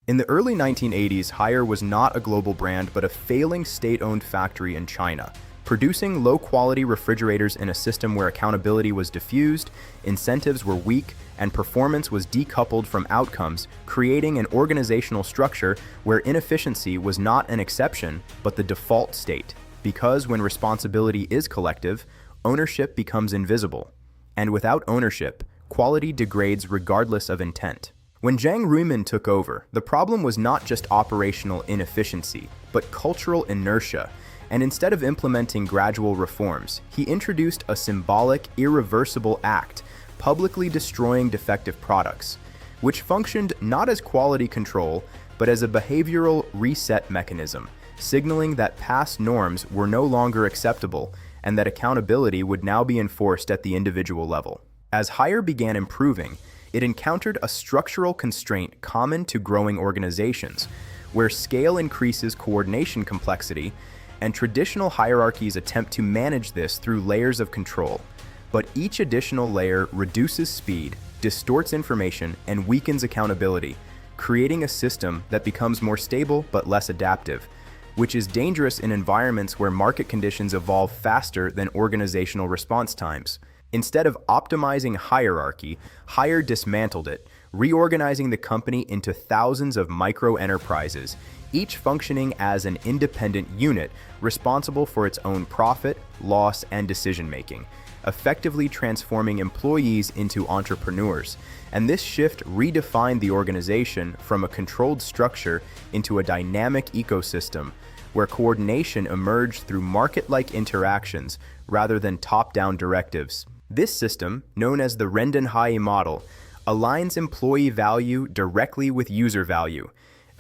In the early 1980s, Haier was not a global brand but a failing state-owned factory in China, producing low-quality refrigerators in a system where accountability was diffused, incentives were weak, and performance was decoupled from outcomes, creating an organizational structure where inefficiency was not an exception but the default state. Because when responsibility is collective, ownership becomes invisible. And without ownership, quality degrades regardless of intent. When Zhang Ruimin took over, the problem was not just operational inefficiency, but cultural inertia, and instead of implementing gradual reforms, he introduced a symbolic, irreversible act, publicly destroying defective products, which functioned not as quality control, but as a behavioral reset mechanism, signaling that past norms were no longer acceptable and that accountability would now be enforced at the individual level. As Haier began improving, it encountered a structural constraint common to growing organizations, where scale increases coordination complexity, and traditional hierarchies attempt to manage this through layers of control. But each additional layer reduces speed, distorts information, and weakens accountability, creating a system that becomes more stable but less adaptive, which is dangerous in environments where market conditions evolve faster than organizational response times. Instead of optimizing hierarchy, Haier dismantled it, reorganizing the company into thousands of micro-enterprises, each functioning as an independent unit responsible for its own profit, loss, and decision-making, effectively transforming employees into entrepreneurs. And this shift redefined the organization from a controlled structure into a dynamic ecosystem, where coordination emerged through market-like interactions rather than top-down directives. This system, known as the Rendanheyi model, aligns employee value directly with user value,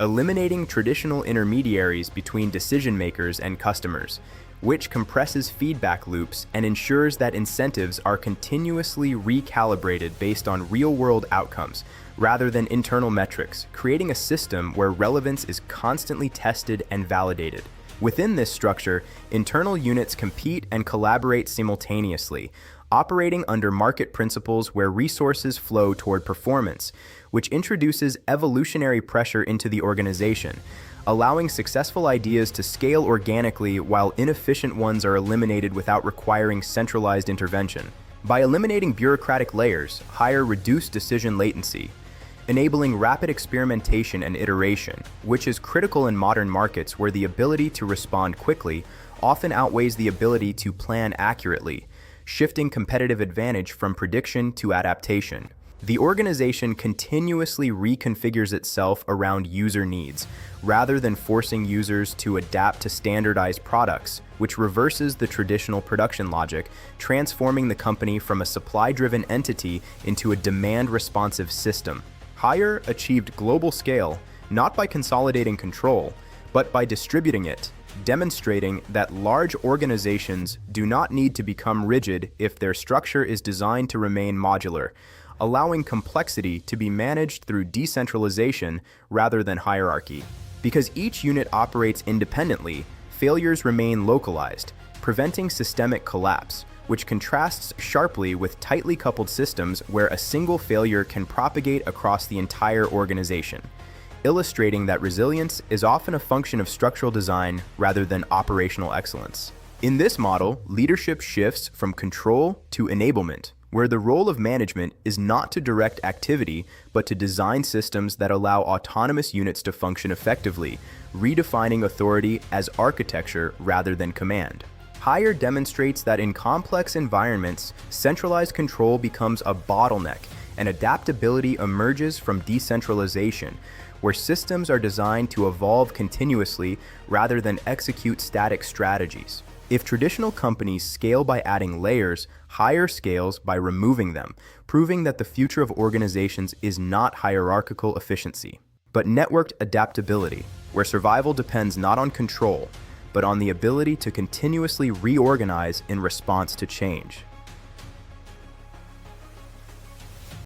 eliminating traditional intermediaries between decision-makers and customers, which compresses feedback loops and ensures that incentives are continuously recalibrated based on real-world outcomes rather than internal metrics, creating a system where relevance is constantly tested and validated. Within this structure, internal units compete and collaborate simultaneously, operating under market principles where resources flow toward performance, which introduces evolutionary pressure into the organization, allowing successful ideas to scale organically while inefficient ones are eliminated without requiring centralized intervention. By eliminating bureaucratic layers, Haier reduced decision latency, enabling rapid experimentation and iteration, which is critical in modern markets where the ability to respond quickly often outweighs the ability to plan accurately, shifting competitive advantage from prediction to adaptation. The organization continuously reconfigures itself around user needs, rather than forcing users to adapt to standardized products, which reverses the traditional production logic, transforming the company from a supply-driven entity into a demand-responsive system. Haier achieved global scale not by consolidating control, but by distributing it, demonstrating that large organizations do not need to become rigid if their structure is designed to remain modular, allowing complexity to be managed through decentralization rather than hierarchy. Because each unit operates independently, failures remain localized, preventing systemic collapse, which contrasts sharply with tightly coupled systems where a single failure can propagate across the entire organization, illustrating that resilience is often a function of structural design rather than operational excellence. In this model, leadership shifts from control to enablement, where the role of management is not to direct activity, but to design systems that allow autonomous units to function effectively, redefining authority as architecture rather than command. Haier demonstrates that in complex environments, centralized control becomes a bottleneck, and adaptability emerges from decentralization, where systems are designed to evolve continuously rather than execute static strategies. If traditional companies scale by adding layers, Haier scales by removing them, proving that the future of organizations is not hierarchical efficiency, but networked adaptability, where survival depends not on control, but on the ability to continuously reorganize in response to change.